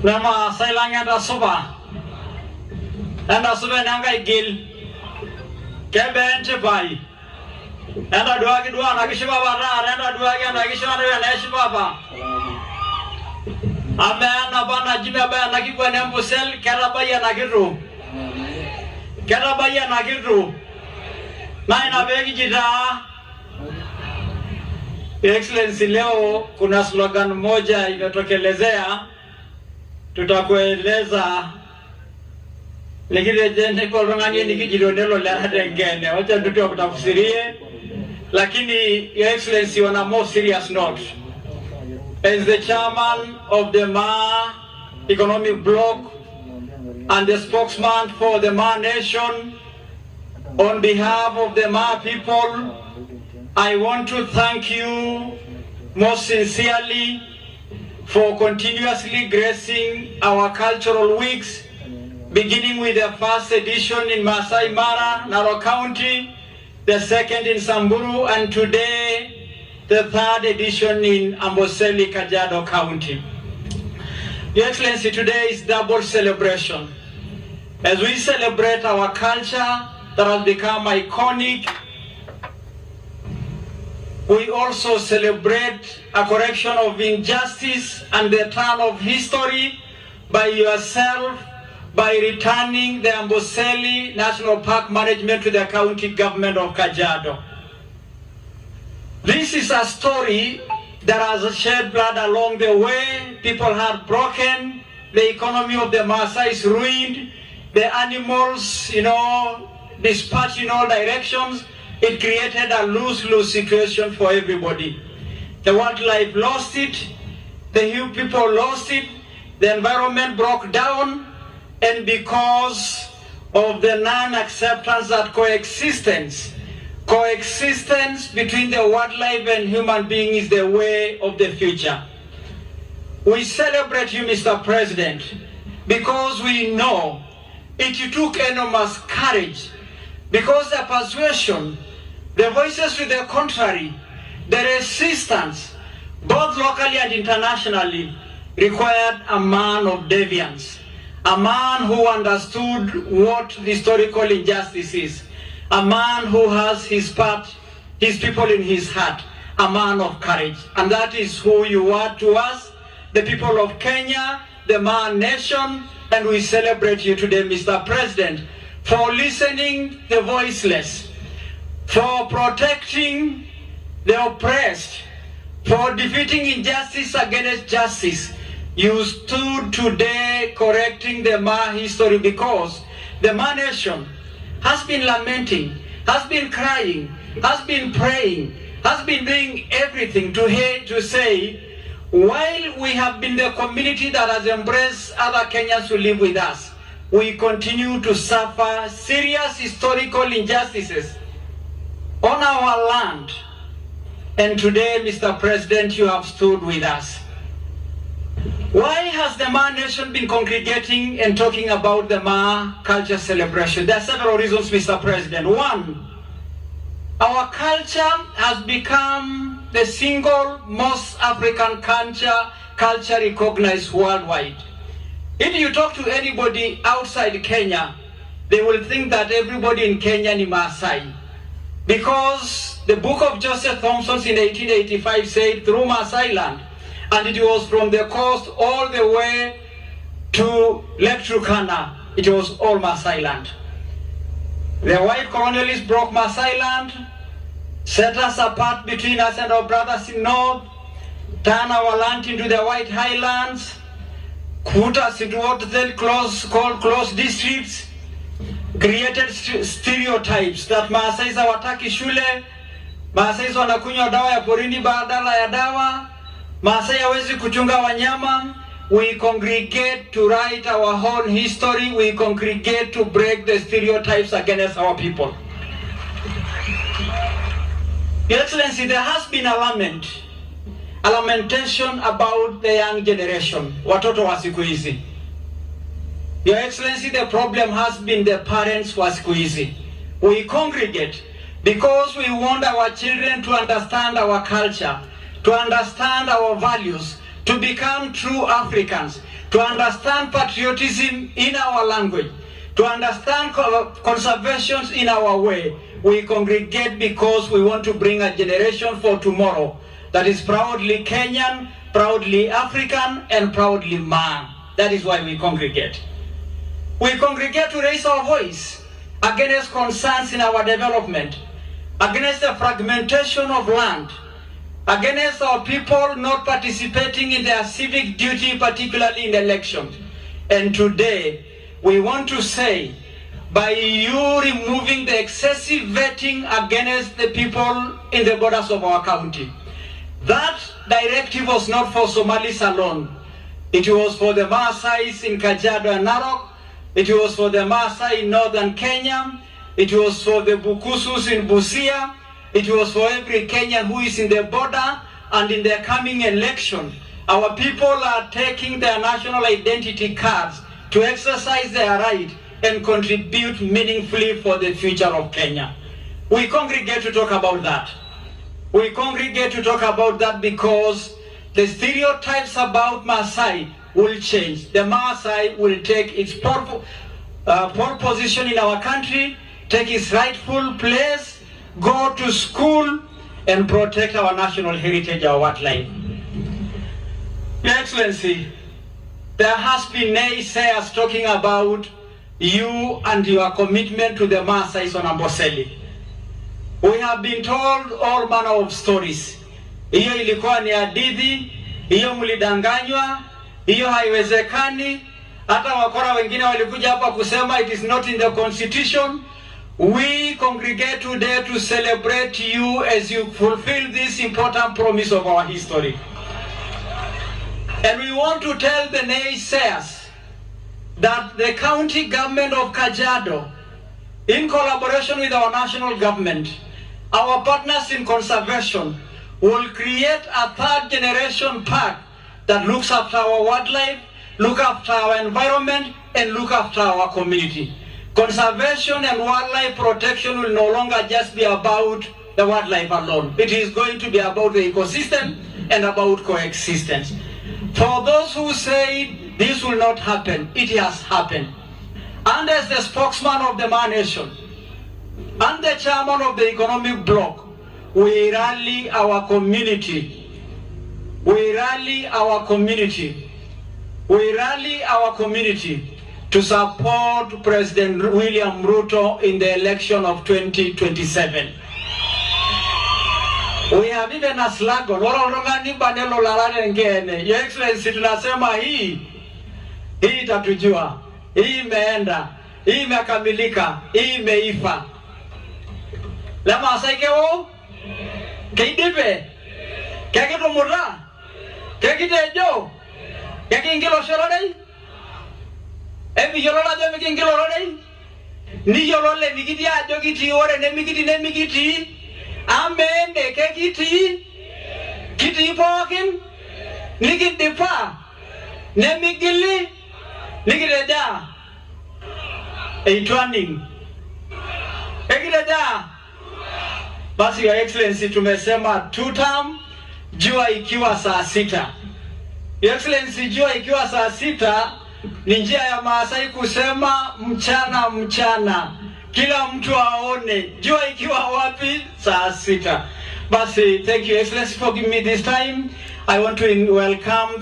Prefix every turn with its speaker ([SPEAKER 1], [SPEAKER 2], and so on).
[SPEAKER 1] Nama sailang enda suba nanga igil kebe ente bai enda duagi dua nakishiba bara enda duagi nakishiba nakishiba ba amena bana jibe ba nakigwa ne Amboseli kerabaya nagiru na inabegi jita. Excellency, leo kuna slogan moja imetokelezea, tutakueleza nikirejeni kwa rongani nikijilonelo la hadengene wacha ndio kutafsirie, lakini your excellency on a more serious note, as the chairman of the Ma economic bloc and the spokesman for the Ma nation, on behalf of the Ma people, I want to thank you most sincerely for continuously gracing our cultural weeks, beginning with the first edition in Masai Mara, Narok County, the second in Samburu, and today the third edition in Amboseli, Kajiado County. Your Excellency, today is double celebration. As we celebrate our culture that has become iconic, we also celebrate a correction of injustice and the turn of history by yourself, by returning the Amboseli National Park management to the county government of Kajiado. This is a story that has shed blood along the way. People have broken, the economy of the Maasai is ruined, the animals, dispatched in all directions. It created a lose-lose situation for everybody. The wildlife lost it, the Hill people lost it, the environment broke down, and because of the non-acceptance that coexistence between the wildlife and human being is the way of the future. We celebrate you, Mr. President, because we know it took enormous courage, because the persuasion, the voices to the contrary, the resistance, both locally and internationally, required a man of deviance, a man who understood what historical injustice is, a man who has his people in his heart, a man of courage. And that is who you are to us, the people of Kenya, the Ma nation, and we celebrate you today, Mr. President, for listening the voiceless, for protecting the oppressed, for defeating injustice against justice. You stood today correcting the Ma history, because the Ma nation has been lamenting, has been crying, has been praying, has been doing everything to say, while we have been the community that has embraced other Kenyans to live with us, we continue to suffer serious historical injustices on our land. And today, Mr. President, you have stood with us. Why has the Ma nation been congregating and talking about the Ma culture celebration? There are several reasons, Mr. President. One, our culture has become the single most African culture recognized worldwide. If you talk to anybody outside Kenya, they will think that everybody in Kenya is Maasai. Because the book of Joseph Thompson in 1885 said through Maasai land, and it was from the coast all the way to Lake Turkana, it was all Maasai land. The white colonialists broke Maasai land, set us apart between us and our brothers in north, turned our land into the white highlands, put us into what they called closed districts, created stereotypes that Maasai hawataki shule, Maasai wanakunywa dawa ya porini badala ya dawa, Maasai hawezi kuchunga wanyama. We congregate to write our own history. We congregate to break the stereotypes against our people. Your Excellency, there has been a lamentation about the young generation, watoto wa siku hizi. Your Excellency, the problem has been the parents wa siku hizi. We congregate because we want our children to understand our culture, to understand our values, to become true Africans, to understand patriotism in our language, to understand conservation in our way. We congregate because we want to bring a generation for tomorrow that is proudly Kenyan, proudly African, and proudly man. That is why we congregate. We congregate to raise our voice against concerns in our development, against the fragmentation of land, against our people not participating in their civic duty, particularly in elections. And today, we want to say, by you removing the excessive vetting against the people in the borders of our county, that directive was not for Somalis alone. It was for the Maasais in Kajiado and Narok. It was for the Maasai in northern Kenya. It was for the Bukusus in Busia. It was for every Kenyan who is in the border. And in the coming election, our people are taking their national identity cards to exercise their right and contribute meaningfully for the future of Kenya. We congregate to talk about that. We congregate to talk about that because the stereotypes about Maasai will change. The Maasai will take its pole position in our country, take its rightful place, go to school, and protect our national heritage, our wildlife. Your Excellency, there has been naysayers talking about you and your commitment to the Maasais on Amboseli. We have been told all manner of stories. Hiyo ilikuwa ni hadithi, hiyo mlidanganywa, hiyo haiwezekani. Hata wakora wengine walikuja hapa kusema it is not in the constitution. We congregate today to celebrate you as you fulfill this important promise of our history. And we want to tell the naysayers that the county government of Kajiado, in collaboration with our national government, our partners in conservation, will create a third generation park that looks after our wildlife, look after our environment, and look after our community. Conservation and wildlife protection will no longer just be about the wildlife alone. It is going to be about the ecosystem and about coexistence. For those who say this will not happen, it has happened. And as the spokesman of the Man Nation and the chairman of the economic bloc, we rally our community. We rally our community. We rally our community to support President William Ruto in the election of 2027. We have even a slogan. Your Excellency, tunasema hii itatujua, hii imeenda, hii imekamilika, hii imeifa. Lama asaikeo, keidipe, kekito mura, kekitejo, kekingilo sholodei, ebi yolola jo mikingilo rodei, ni yolole mikiti ajo kiti ore ne mikiti, amende kekiti, kiti pokin, nikidipa, ne mikili, nikireja, eitwaning, ekireja. Basi Your Excellency, tumesema 2 term, jua ikiwa saa 6. Your Excellency, jua ikiwa saa 6 ni njia ya Maasai kusema mchana mchana, kila mtu aone jua ikiwa wapi, saa 6. Basi, thank you Excellency for giving me this time. I want to welcome